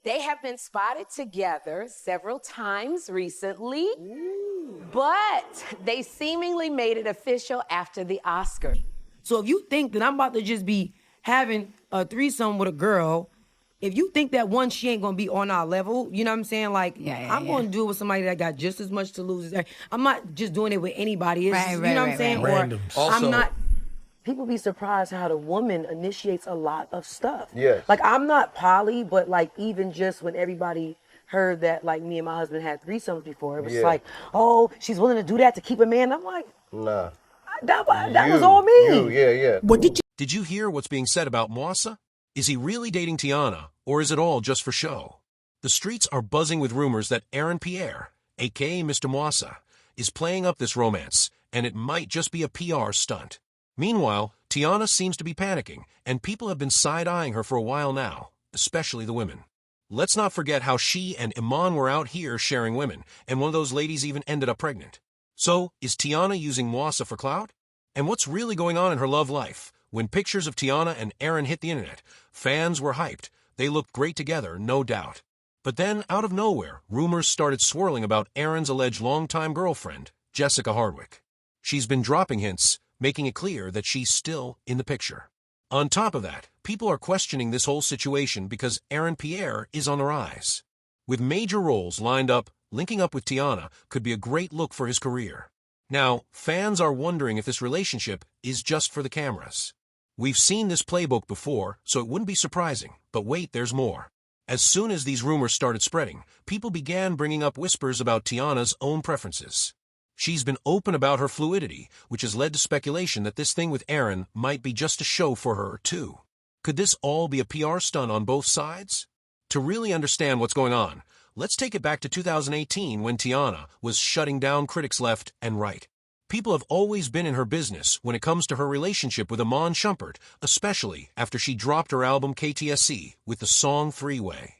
They have been spotted together several times recently, but they seemingly made it official after the Oscars. So if you think that I'm about to just be having a threesome with a girl, if you think that one, she ain't gonna be on our level, you know what I'm saying? Like, I'm gonna do it with somebody that got just as much to lose as I'm not just doing it with anybody. It's, you know what I'm saying? Randoms. Or Also, I'm not. People be surprised how the woman initiates a lot of stuff. Yeah. Like, I'm not poly, but like even just when everybody heard that like me and my husband had threesomes before, it was like, oh, she's willing to do that to keep a man. I'm like, nah. That was all me. Yeah. What Did you hear what's being said about Moissa? Is he really dating Teyana, or is it all just for show? The streets are buzzing with rumors that Aaron Pierre, aka Mr. Moissa, is playing up this romance, and it might just be a PR stunt. Meanwhile, Teyana seems to be panicking, and people have been side-eyeing her for a while now, especially the women. Let's not forget how she and Iman were out here sharing women, and one of those ladies even ended up pregnant. So, is Teyana using Moissa for clout? And what's really going on in her love life? When pictures of Teyana and Aaron hit the internet, fans were hyped. They looked great together, no doubt. But then, out of nowhere, rumors started swirling about Aaron's alleged longtime girlfriend, Jessica Hardwick. She's been dropping hints, making it clear that she's still in the picture. On top of that, people are questioning this whole situation because Aaron Pierre is on the rise. With major roles lined up, linking up with Teyana could be a great look for his career. Now, fans are wondering if this relationship is just for the cameras. We've seen this playbook before, so it wouldn't be surprising. But wait, there's more. As soon as these rumors started spreading, people began bringing up whispers about Teyana's own preferences. She's been open about her fluidity, which has led to speculation that this thing with Aaron might be just a show for her, too. Could this all be a PR stunt on both sides? To really understand what's going on, let's take it back to 2018 when Teyana was shutting down critics left and right. People have always been in her business when it comes to her relationship with Iman Shumpert, especially after she dropped her album KTSC with the song Freeway.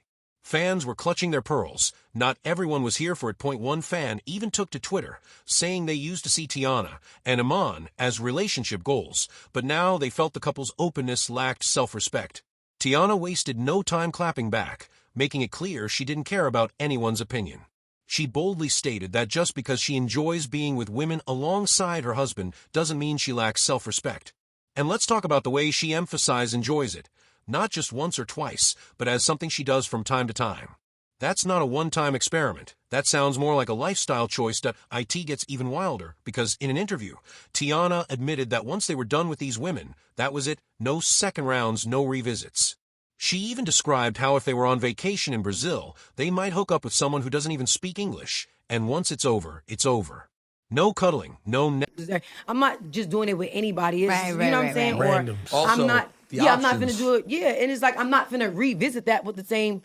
Fans were clutching their pearls. Not everyone was here for it. One fan even took to Twitter, saying they used to see Teyana and Iman as relationship goals, but now they felt the couple's openness lacked self-respect. Teyana wasted no time clapping back, making it clear she didn't care about anyone's opinion. She boldly stated that just because she enjoys being with women alongside her husband doesn't mean she lacks self-respect. And let's talk about the way she emphasized enjoys it, not just once or twice, but as something she does from time to time. That's not a one-time experiment. That sounds more like a lifestyle choice. It gets even wilder, because in an interview, Teyana admitted that once they were done with these women, that was it, no second rounds, no revisits. She even described how if they were on vacation in Brazil, they might hook up with someone who doesn't even speak English, and once it's over, it's over. No cuddling, no... I'm not just doing it with anybody. It's, you know what I'm saying? Randoms. Or Also, I'm not, the I'm not options. finna do it. Yeah, and it's like, I'm not finna revisit that with the same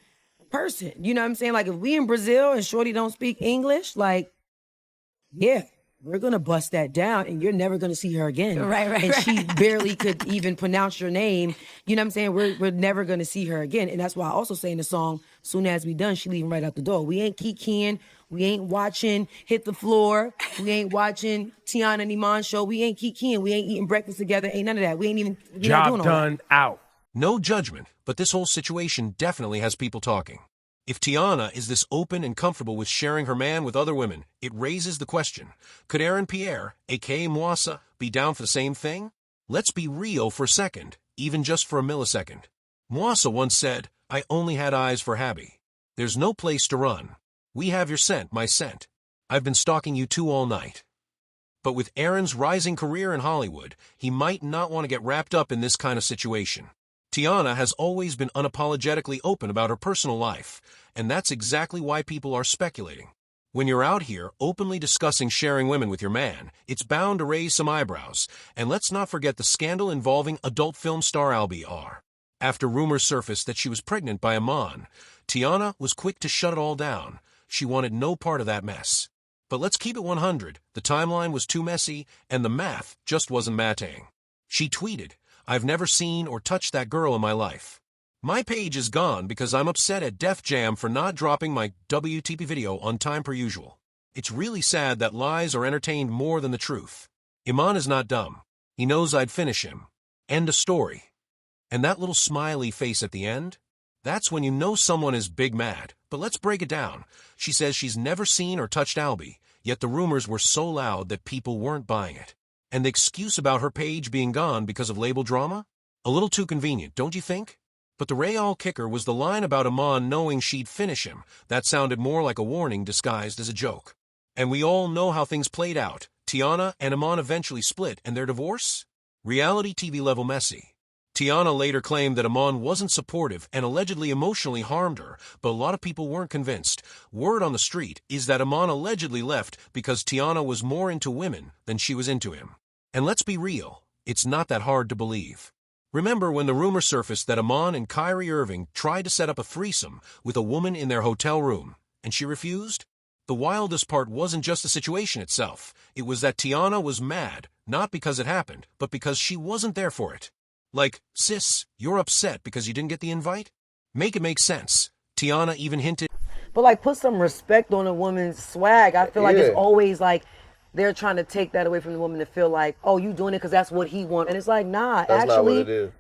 person. You know what I'm saying? Like, if we in Brazil and Shorty don't speak English, like, yeah, we're gonna bust that down and you're never gonna see her again. And she barely could even pronounce your name. You know what I'm saying? We're never gonna see her again. And that's why I also say in the song, soon as we done, she leaving right out the door. We ain't kikiing. We ain't watching Hit the Floor. We ain't watching Teyana and Iman show. We ain't kikiing. We ain't eating breakfast together. Ain't none of that. We ain't even not doing all Job done, that. out. No judgment, but this whole situation definitely has people talking. If Teyana is this open and comfortable with sharing her man with other women, it raises the question, could Aaron Pierre, aka Moissa, be down for the same thing? Let's be real for a second, even just for a millisecond. Moissa once said, I only had eyes for Habby. There's no place to run. We have your scent, my scent. I've been stalking you too all night. But with Aaron's rising career in Hollywood, he might not want to get wrapped up in this kind of situation. Teyana has always been unapologetically open about her personal life, and that's exactly why people are speculating. When you're out here openly discussing sharing women with your man, it's bound to raise some eyebrows, and let's not forget the scandal involving adult film star Albie R. After rumors surfaced that she was pregnant by Iman, Teyana was quick to shut it all down. She wanted no part of that mess. But let's keep it 100. The timeline was too messy, and the math just wasn't matching. She tweeted, I've never seen or touched that girl in my life. My page is gone because I'm upset at Def Jam for not dropping my WTP video on time per usual. It's really sad that lies are entertained more than the truth. Iman is not dumb. He knows I'd finish him. End of story. And that little smiley face at the end? That's when you know someone is big mad. But let's break it down. She says she's never seen or touched Albie, yet the rumors were so loud that people weren't buying it. And the excuse about her page being gone because of label drama? A little too convenient, don't you think? But the real kicker was the line about Iman knowing she'd finish him. That sounded more like a warning disguised as a joke. And we all know how things played out. Teyana and Iman eventually split, and their divorce? Reality TV level messy. Teyana later claimed that Iman wasn't supportive and allegedly emotionally harmed her, but a lot of people weren't convinced. Word on the street is that Iman allegedly left because Teyana was more into women than she was into him. And let's be real, it's not that hard to believe. Remember when the rumor surfaced that Iman and Kyrie Irving tried to set up a threesome with a woman in their hotel room, and she refused? The wildest part wasn't just the situation itself. It was that Teyana was mad, not because it happened, but because she wasn't there for it. Like, sis, you're upset because you didn't get the invite? Make it make sense. Teyana even hinted. But like, put some respect on a woman's swag. I feel like it's always like they're trying to take that away from the woman to feel like, oh, you doing it because that's what he wants. And it's like, nah, that's actually, not what it is.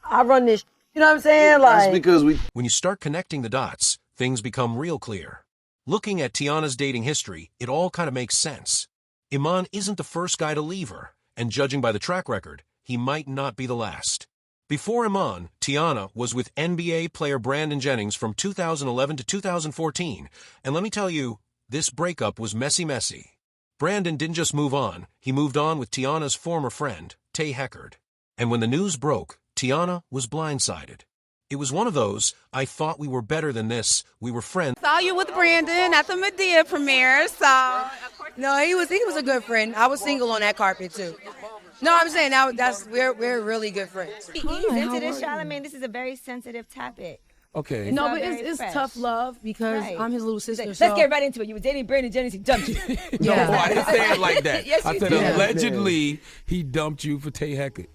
I run this. You know what I'm saying? Like, that's because when you start connecting the dots, things become real clear. Looking at Teyana's dating history, it all kind of makes sense. Iman isn't the first guy to leave her, and judging by the track record, he might not be the last. Before Iman, Teyana was with NBA player Brandon Jennings from 2011 to 2014, and let me tell you, this breakup was messy. Brandon didn't just move on, he moved on with Teyana's former friend, Tay Heckard. And when the news broke, Teyana was blindsided. It was one of those, I thought we were better than this, we were friends. Saw you with Brandon at the Madea premiere, so. No, he was a good friend. I was single on that carpet too. No, I'm saying now we're really good friends. Ease into this, Charlamagne. This is a very sensitive topic. Okay. No, but it's tough love because I'm his little sister. Let's get right into it. You were dating Brandon Jennings, he dumped you. No, I didn't say it like that. Yes, I said did. allegedly he dumped you for Tay Heckard.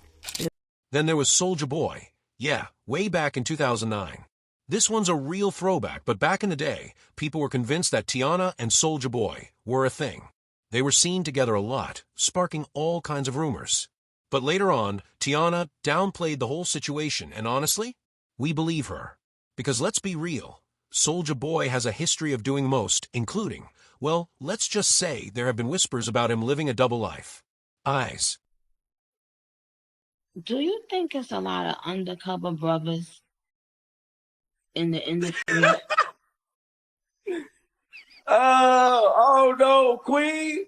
Then there was Soulja Boy. Yeah, way back in 2009. This one's a real throwback, but back in the day, people were convinced that Teyana and Soulja Boy were a thing. They were seen together a lot, sparking all kinds of rumors. But later on, Teyana downplayed the whole situation, and honestly, we believe her. Because let's be real, Soulja Boy has a history of doing most, including, well, let's just say there have been whispers about him living a double life. Eyes. Do you think it's a lot of undercover brothers in the industry? Oh no, Queen.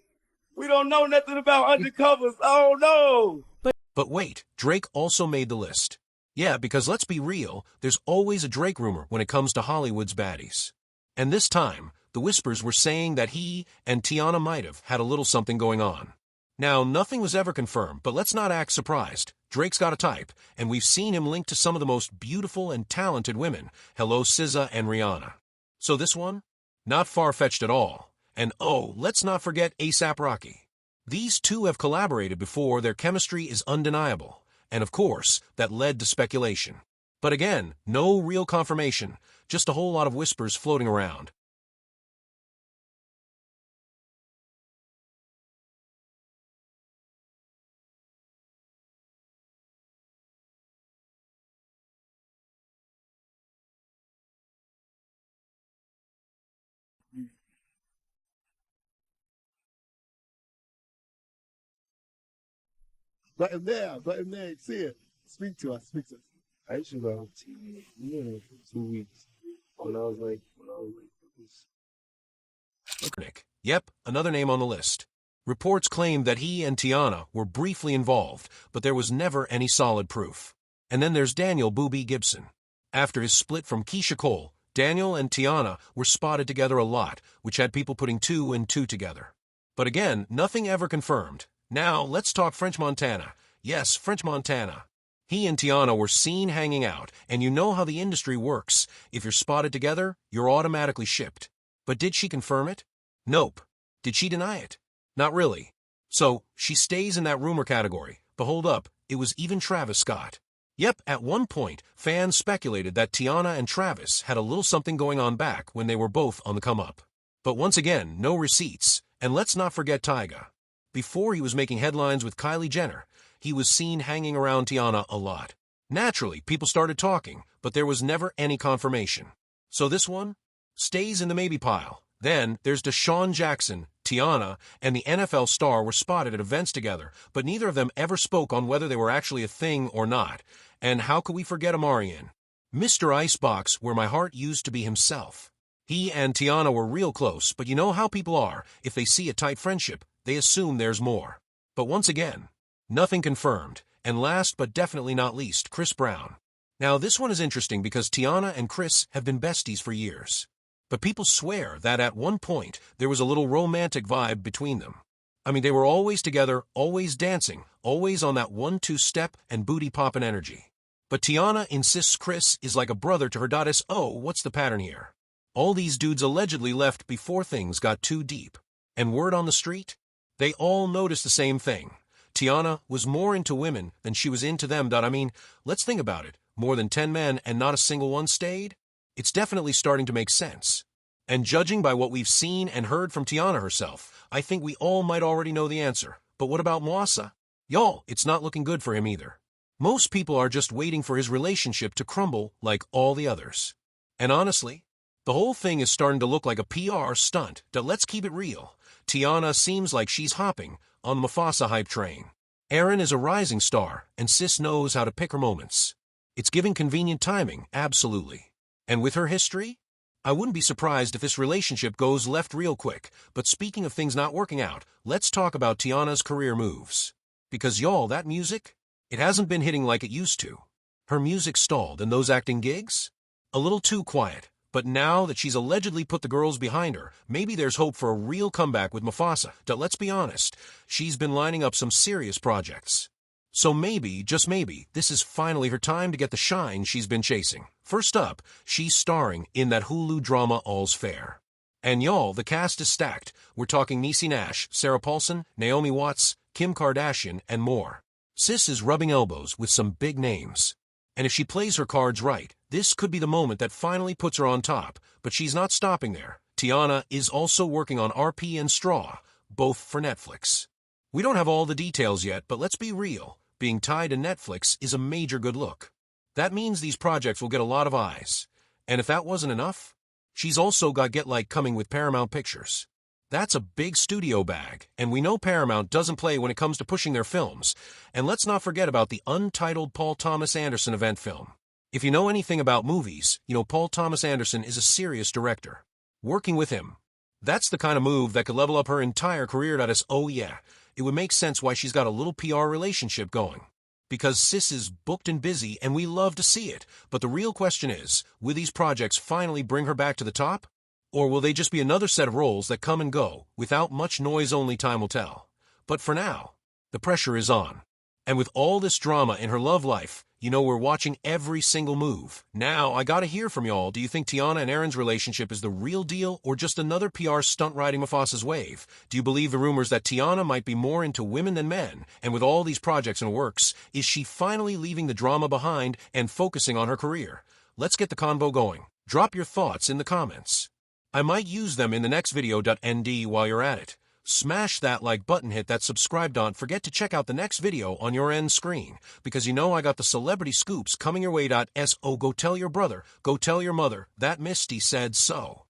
We don't know nothing about undercovers. Oh no. But wait, Drake also made the list. Yeah, because let's be real, there's always a Drake rumor when it comes to Hollywood's baddies. And this time, the whispers were saying that he and Teyana might have had a little something going on. Now, nothing was ever confirmed, but let's not act surprised. Drake's got a type, and we've seen him linked to some of the most beautiful and talented women. Hello, SZA and Rihanna. So this one? Not far-fetched at all. And oh, let's not forget A$AP Rocky. These two have collaborated before, their chemistry is undeniable. And of course, that led to speculation. But again, no real confirmation, just a whole lot of whispers floating around. Button there, see it. Speak to us. I used to go on TV, for 2 weeks. When I was like Nick. Yep, another name on the list. Reports claim that he and Teyana were briefly involved, but there was never any solid proof. And then there's Daniel Boobie Gibson. After his split from Keisha Cole, Daniel and Teyana were spotted together a lot, which had people putting 2 and 2 together. But again, nothing ever confirmed. Now, let's talk French Montana. Yes, French Montana. He and Teyana were seen hanging out, and you know how the industry works. If you're spotted together, you're automatically shipped. But did she confirm it? Nope. Did she deny it? Not really. So, she stays in that rumor category. But hold up, it was even Travis Scott. Yep, at one point, fans speculated that Teyana and Travis had a little something going on back when they were both on the come-up. But once again, no receipts. And let's not forget Tyga. Before he was making headlines with Kylie Jenner, he was seen hanging around Teyana a lot. Naturally, people started talking, but there was never any confirmation. So this one stays in the maybe pile. Then there's Deshaun Jackson. Teyana and the NFL star were spotted at events together, but neither of them ever spoke on whether they were actually a thing or not. And how could we forget Amarian, Mr. Icebox, where my heart used to be himself? He and Teyana were real close, but you know how people are. If they see a tight friendship, they assume there's more. But once again, nothing confirmed. And last but definitely not least, Chris Brown. Now this one is interesting because Teyana and Chris have been besties for years. But people swear that at one point there was a little romantic vibe between them. I mean, they were always together, always dancing, always on that 1-2 step and booty poppin' energy. But Teyana insists Chris is like a brother to her goddess. Oh, what's the pattern here? All these dudes allegedly left before things got too deep. And word on the street? They all noticed the same thing. Teyana was more into women than she was into them. I mean, let's think about it. More than 10 men and not a single one stayed? It's definitely starting to make sense. And judging by what we've seen and heard from Teyana herself, I think we all might already know the answer. But what about Moasa? Y'all, it's not looking good for him either. Most people are just waiting for his relationship to crumble like all the others. And honestly, the whole thing is starting to look like a PR stunt. Let's keep it real. Teyana seems like she's hopping on the Mufasa hype train. Aaron is a rising star, and Sis knows how to pick her moments. It's giving convenient timing, absolutely. And with her history, I wouldn't be surprised if this relationship goes left real quick. But speaking of things not working out, let's talk about Teyana's career moves. Because y'all, that music, it hasn't been hitting like it used to. Her music stalled, and those acting gigs? A little too quiet. But now that she's allegedly put the girls behind her, maybe there's hope for a real comeback with Mufasa. Let's be honest, she's been lining up some serious projects. So maybe, just maybe, this is finally her time to get the shine she's been chasing. First up, she's starring in that Hulu drama All's Fair. And y'all, the cast is stacked. We're talking Niecy Nash, Sarah Paulson, Naomi Watts, Kim Kardashian, and more. Sis is rubbing elbows with some big names. And if she plays her cards right, this could be the moment that finally puts her on top. But she's not stopping there. Teyana is also working on RP and Straw, both for Netflix. We don't have all the details yet, but let's be real. Being tied to Netflix is a major good look. That means these projects will get a lot of eyes. And if that wasn't enough, she's also got Get Like coming with Paramount Pictures. That's a big studio bag, and we know Paramount doesn't play when it comes to pushing their films. And let's not forget about the untitled Paul Thomas Anderson event film. If you know anything about movies, you know Paul Thomas Anderson is a serious director. Working with him, that's the kind of move that could level up her entire career. Oh yeah, it would make sense why she's got a little PR relationship going. Because Sis is booked and busy, and we love to see it. But the real question is, will these projects finally bring her back to the top? Or will they just be another set of roles that come and go, without much noise? Only time will tell. But for now, the pressure is on. And with all this drama in her love life, you know we're watching every single move. Now, I gotta hear from y'all. Do you think Teyana and Aaron's relationship is the real deal, or just another PR stunt riding Mufasa's wave? Do you believe the rumors that Teyana might be more into women than men? And with all these projects in the works, is she finally leaving the drama behind and focusing on her career? Let's get the convo going. Drop your thoughts in the comments. I might use them in the next video. ND while you're at it. Smash that like button, hit that subscribe. Don't forget to check out the next video on your end screen, because you know I got the celebrity scoops coming your way. So go tell your brother, go tell your mother, that Misty said so.